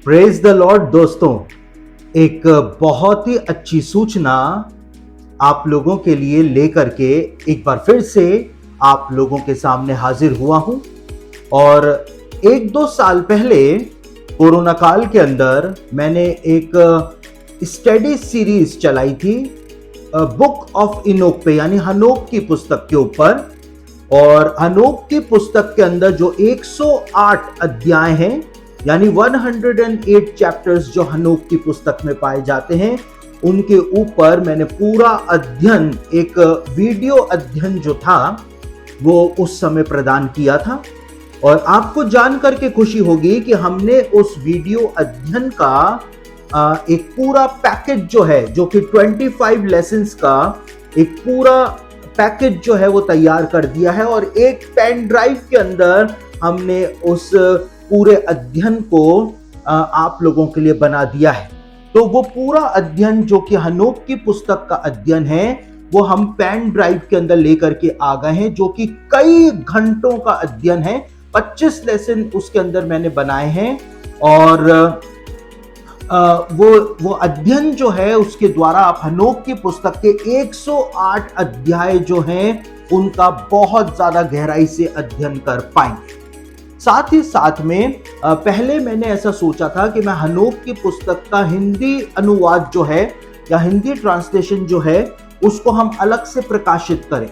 Praise the Lord दोस्तों, एक बहुत ही अच्छी सूचना आप लोगों के लिए लेकर के एक बार फिर से आप लोगों के सामने हाजिर हुआ हूं। और एक दो साल पहले कोरोना काल के अंदर मैंने एक स्टडी सीरीज चलाई थी बुक ऑफ इनोक पे, यानी हनोक की पुस्तक के ऊपर। और हनोक की पुस्तक के अंदर जो 108 अध्याय हैं, यानी 108 चैप्टर्स जो हनोक की पुस्तक में पाए जाते हैं, उनके ऊपर मैंने पूरा अध्ययन, एक वीडियो अध्ययन जो था वो उस समय प्रदान किया था। और आपको जान करके खुशी होगी कि हमने उस वीडियो अध्ययन का एक पूरा पैकेज जो है, जो कि 25 लेसन्स का एक पूरा पैकेज जो है वो तैयार कर दिया है। और एक पेन ड्राइव के अंदर हमने उस पूरे अध्ययन को आप लोगों के लिए बना दिया है। तो वो पूरा अध्ययन जो कि हनोक की पुस्तक का अध्ययन है, वो हम पेन ड्राइव के अंदर लेकर के आ गए हैं, जो कि कई घंटों का अध्ययन है। 25 लेसन उसके अंदर मैंने बनाए हैं। और वो अध्ययन जो है उसके द्वारा आप हनोक की पुस्तक के 108 अध्याय जो हैं उनका बहुत ज्यादा गहराई से अध्ययन कर पाएंगे। साथ ही साथ में पहले मैंने ऐसा सोचा था कि मैं हनोक की पुस्तक का हिंदी अनुवाद जो है या हिंदी ट्रांसलेशन जो है उसको हम अलग से प्रकाशित करें।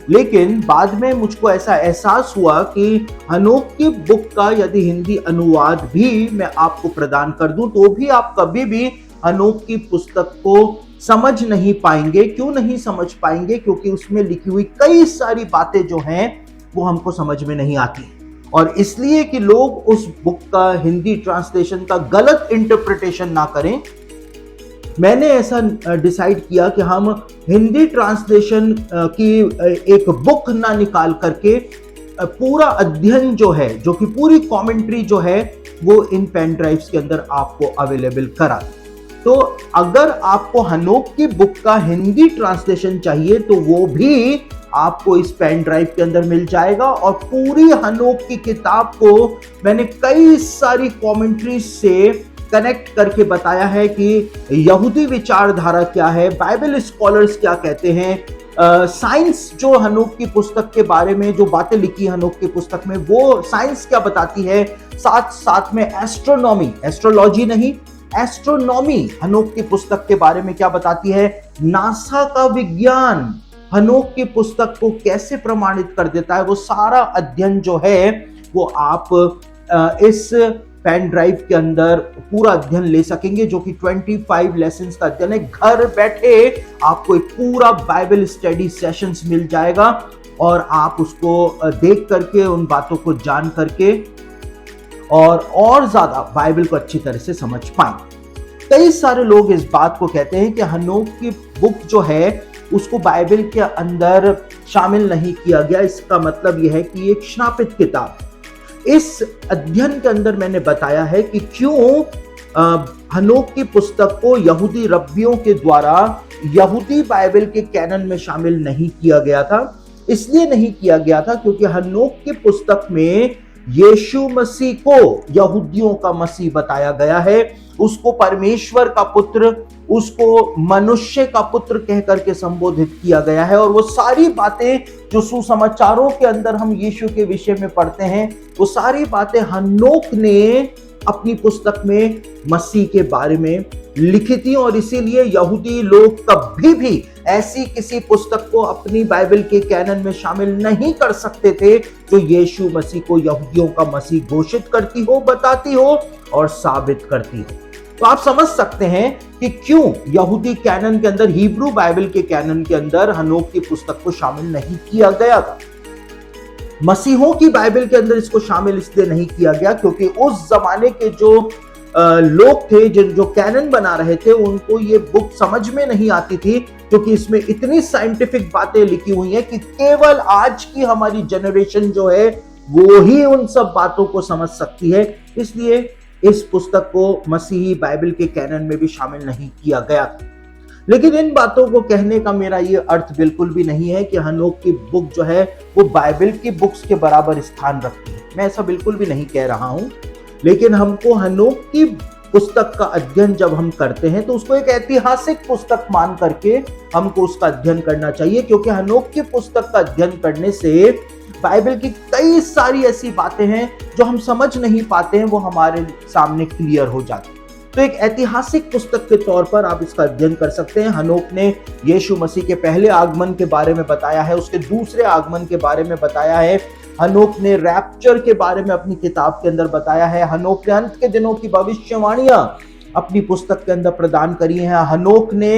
लेकिन बाद में मुझको ऐसा एहसास हुआ कि हनोक की बुक का यदि हिंदी अनुवाद भी मैं आपको प्रदान कर दूं तो भी आप कभी भी हनोक की पुस्तक को समझ नहीं पाएंगे। क्यों नहीं समझ पाएंगे? क्योंकि उसमें लिखी हुई कई सारी बातें जो हैं वो हमको समझ में नहीं आती। और इसलिए कि लोग उस बुक का हिंदी ट्रांसलेशन का गलत इंटरप्रिटेशन ना करें, मैंने ऐसा डिसाइड किया कि हम हिंदी ट्रांसलेशन की एक बुक ना निकाल करके पूरा अध्ययन जो है, जो कि पूरी कमेंट्री जो है, वो इन पेन ड्राइव्स के अंदर आपको अवेलेबल करा। तो अगर आपको हनोक की बुक का हिंदी ट्रांसलेशन चाहिए तो वो भी आपको इस पेन ड्राइव के अंदर मिल जाएगा। और पूरी हनोक की किताब को मैंने कई सारी कमेंट्री से कनेक्ट करके बताया है कि यहूदी विचारधारा क्या है, बाइबल स्कॉलर्स क्या कहते हैं, साइंस जो हनोक की पुस्तक के बारे में जो बातें लिखी हनोक की पुस्तक में वो साइंस क्या बताती है, साथ साथ में एस्ट्रोनॉमी, एस्ट्रोलॉजी नहीं, एस्ट्रोनॉमी हनोक की पुस्तक के बारे में क्या बताती है, नासा का विज्ञान हनोक की पुस्तक को कैसे प्रमाणित कर देता है, वो सारा अध्ययन जो है वो आप इस पेन ड्राइव के अंदर पूरा अध्ययन ले सकेंगे, जो कि 25 लेसन्स का अध्ययन है। घर बैठे आपको एक पूरा बाइबल स्टडी सेशंस मिल जाएगा और आप उसको देख करके, उन बातों को जान करके और ज्यादा बाइबल को अच्छी तरह से समझ पाएंगे। कई सारे लोग इस बात को कहते हैं कि हनोक की बुक जो है उसको बाइबल के अंदर शामिल नहीं किया गया। इसका मतलब यह है कि एक श्रापित किताब है। इस अध्ययन के अंदर मैंने बताया है कि क्यों हनोक की पुस्तक को यहूदी रब्बियों के द्वारा यहूदी बाइबल के कैनन में शामिल नहीं किया गया था। इसलिए नहीं किया गया था क्योंकि हनोक की पुस्तक में यीशु मसीह को यहूदियों का मसीह बताया गया है, उसको परमेश्वर का पुत्र, उसको मनुष्य का पुत्र कह करके संबोधित किया गया है। और वो सारी बातें जो सुसमाचारों के अंदर हम यीशु के विषय में पढ़ते हैं, वो सारी बातें हनोक ने अपनी पुस्तक में मसीह के बारे में लिखी थी। और इसीलिए यहूदी लोग कभी भी ऐसी किसी पुस्तक को अपनी बाइबल के कैनन में शामिल नहीं कर सकते थे जो यीशु मसीह को यहूदियों का मसीह घोषित करती हो, बताती हो और साबित करती हो। तो आप समझ सकते हैं कि क्यों यहूदी कैनन के अंदर, हिब्रू बाइबल के कैनन के अंदर हनोक की पुस्तक को शामिल नहीं किया गया था। मसीहों की बाइबल के अंदर इसको शामिल इसलिए नहीं किया गया क्योंकि उस जमाने के जो लोग थे, जो कैनन बना रहे थे, उनको ये बुक समझ में नहीं आती थी, क्योंकि इसमें इतनी साइंटिफिक बातें लिखी हुई हैं कि केवल आज की हमारी जनरेशन जो है वो ही उन सब बातों को समझ सकती है। इसलिए इस पुस्तक को मसीही बाइबल के कैनन में भी शामिल नहीं किया गया। लेकिन इन बातों को कहने का मेरा ये अर्थ बिल्कुल भी नहीं है कि हनोक की बुक जो है वो बाइबल की बुक्स के बराबर स्थान रखती है, मैं ऐसा बिल्कुल भी नहीं कह रहा हूं। लेकिन हमको हनोक की पुस्तक का अध्ययन जब हम करते हैं तो उसको एक ऐतिहासिक पुस्तक मान करके हमको उसका अध्ययन करना चाहिए, क्योंकि हनोक की पुस्तक का अध्ययन करने से बाइबल की कई सारी ऐसी बातें हैं जो हम समझ नहीं पाते हैं, वो हमारे सामने क्लियर हो जाती है। तो एक ऐतिहासिक पुस्तक के तौर पर आप इसका अध्ययन कर सकते हैं। हनोक ने यीशु मसीह के पहले आगमन के बारे में बताया है, उसके दूसरे आगमन के बारे में बताया है। हनोक ने रैप्चर के बारे में अपनी किताब के अंदर बताया है। हनोक ने अंत के दिनों की भविष्यवाणियां अपनी पुस्तक के अंदर प्रदान करी हैं। हनोक ने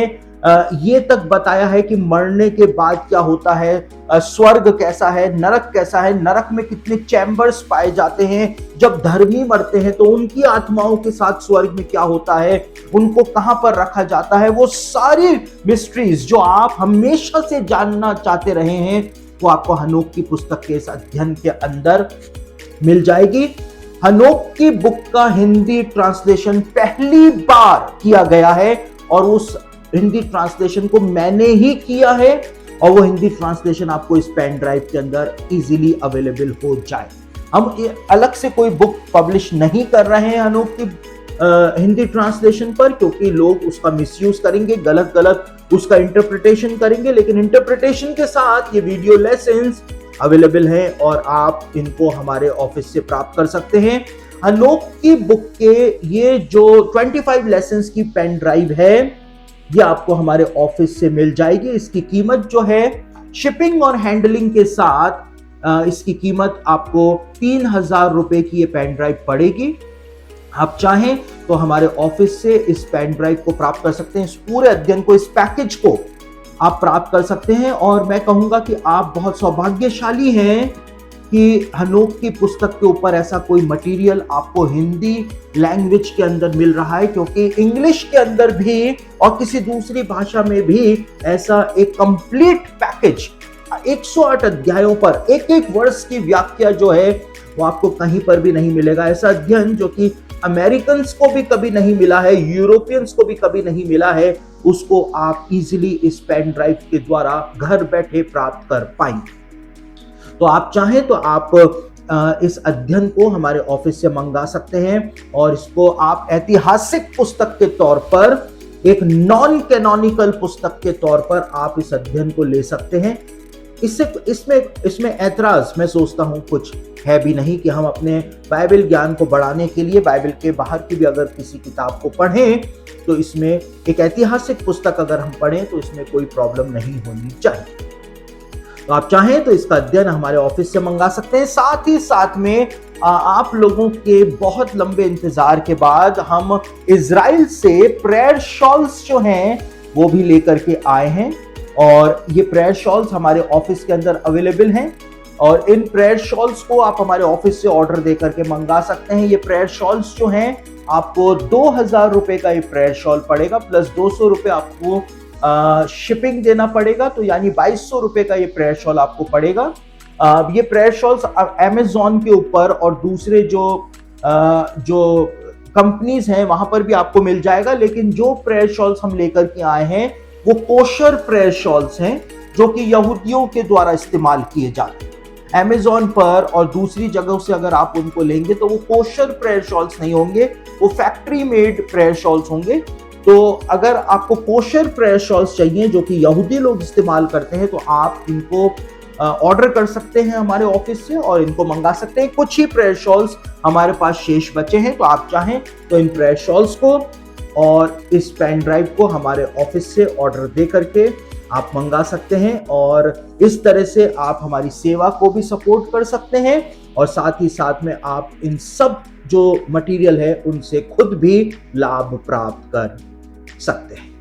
ये तक बताया है कि मरने के बाद क्या होता है, स्वर्ग कैसा है, नरक कैसा है, नरक में कितने चैम्बर्स पाए जाते हैं, जब धर्मी मरते हैं तो उनकी आत्माओं के साथ स्वर्ग में क्या होता है, उनको कहां पर रखा जाता है। वो सारी मिस्ट्रीज जो आप हमेशा से जानना चाहते रहे हैं वो आपको हनोक की पुस्तक के इस अध्ययन के अंदर मिल जाएगी। हनोक की बुक का हिंदी ट्रांसलेशन पहली बार किया गया है और उस हिंदी ट्रांसलेशन को मैंने ही किया है, और वो हिंदी ट्रांसलेशन आपको इस पेन ड्राइव के अंदर इजीली अवेलेबल हो जाए। हम अलग से कोई बुक पब्लिश नहीं कर रहे हैं हनोक की हिंदी ट्रांसलेशन पर, क्योंकि लोग उसका मिसयूज करेंगे, गलत गलत उसका इंटरप्रिटेशन करेंगे। लेकिन इंटरप्रिटेशन के साथ ये वीडियो लेसन्स अवेलेबल हैं और आप इनको हमारे ऑफिस से प्राप्त कर सकते हैं। हनोक की बुक के ये जो 25 लेसन्स की पेन ड्राइव है ये आपको हमारे ऑफिस से मिल जाएगी। इसकी कीमत जो है शिपिंग और हैंडलिंग के साथ इसकी कीमत आपको 3000 रुपए की ये पेन ड्राइव पड़ेगी। आप चाहें तो हमारे ऑफिस से इस पेन ड्राइव को प्राप्त कर सकते हैं, इस पूरे अध्ययन को, इस पैकेज को आप प्राप्त कर सकते हैं। और मैं कहूंगा कि आप बहुत सौभाग्यशाली हैं कि हनोक की पुस्तक के ऊपर ऐसा कोई मटेरियल आपको हिंदी लैंग्वेज के अंदर मिल रहा है, क्योंकि इंग्लिश के अंदर भी और किसी दूसरी भाषा में भी ऐसा एक कंप्लीट पैकेज 108 अध्यायों पर एक एक वर्ष की व्याख्या जो है वो आपको कहीं पर भी नहीं मिलेगा। ऐसा अध्ययन जो कि अमेरिकन्स को भी कभी नहीं मिला है, यूरोपियंस को भी कभी नहीं मिला है, उसको आप इजीली इस पेन ड्राइव के द्वारा घर बैठे प्राप्त कर पाएंगे। तो आप चाहें तो आप इस अध्ययन को हमारे ऑफिस से मंगा सकते हैं और इसको आप ऐतिहासिक पुस्तक के तौर पर, एक नॉन कैनोनिकल पुस्तक के तौर पर आप इस अध्ययन को ले सकते हैं। इसमें ऐतराज मैं सोचता हूं कुछ है भी नहीं कि हम अपने बाइबल ज्ञान को बढ़ाने के लिए बाइबल के बाहर की भी अगर किसी किताब को पढ़ें तो इसमें एक ऐतिहासिक पुस्तक अगर हम पढ़ें तो इसमें कोई प्रॉब्लम नहीं होनी चाहिए। तो आप चाहें तो इसका अध्ययन हमारे ऑफिस से मंगा सकते हैं। साथ ही साथ में आप लोगों के बहुत लंबे इंतजार के बाद हम इजराइल से प्रेयर शॉल्स जो हैं वो भी लेकर के आए हैं और ये प्रेयर शॉल्स हमारे ऑफिस के अंदर अवेलेबल हैं और इन प्रेयर शॉल्स को आप हमारे ऑफिस से ऑर्डर दे करके मंगा सकते हैं। ये प्रेयर शॉल्स जो हैं आपको 2000 रुपए का ये प्रेयर शॉल पड़ेगा, प्लस 200 रुपए आपको शिपिंग देना पड़ेगा, तो यानी 2200 रुपए का ये प्रेयर शॉल आपको पड़ेगा। ये प्रेयर शॉल्स अमेज़न के ऊपर और दूसरे जो कंपनीज हैं वहां पर भी आपको मिल जाएगा, लेकिन जो प्रेयर शॉल्स हम लेकर के आए हैं वो कोशर प्रेयर शॉल्स हैं जो कि यहूदियों के द्वारा इस्तेमाल किए जाते हैं। अमेज़न पर और दूसरी जगहों से अगर आप उनको लेंगे तो वो कोशर प्रेयर शॉल्स नहीं होंगे, वो फैक्ट्री मेड प्रेयर शॉल्स होंगे। तो अगर आपको कोशर प्रेयर शॉल्स चाहिए जो कि यहूदी लोग इस्तेमाल करते हैं तो आप इनको ऑर्डर कर सकते हैं हमारे ऑफिस से और इनको मंगा सकते हैं। कुछ ही प्रेयर शॉल्स हमारे पास शेष बचे हैं, तो आप चाहें तो इन प्रेयर शॉल्स को और इस पेन ड्राइव को हमारे ऑफिस से ऑर्डर दे करके आप मंगा सकते हैं और इस तरह से आप हमारी सेवा को भी सपोर्ट कर सकते हैं और साथ ही साथ में आप इन सब जो मटेरियल है उनसे खुद भी लाभ प्राप्त कर सकते हैं।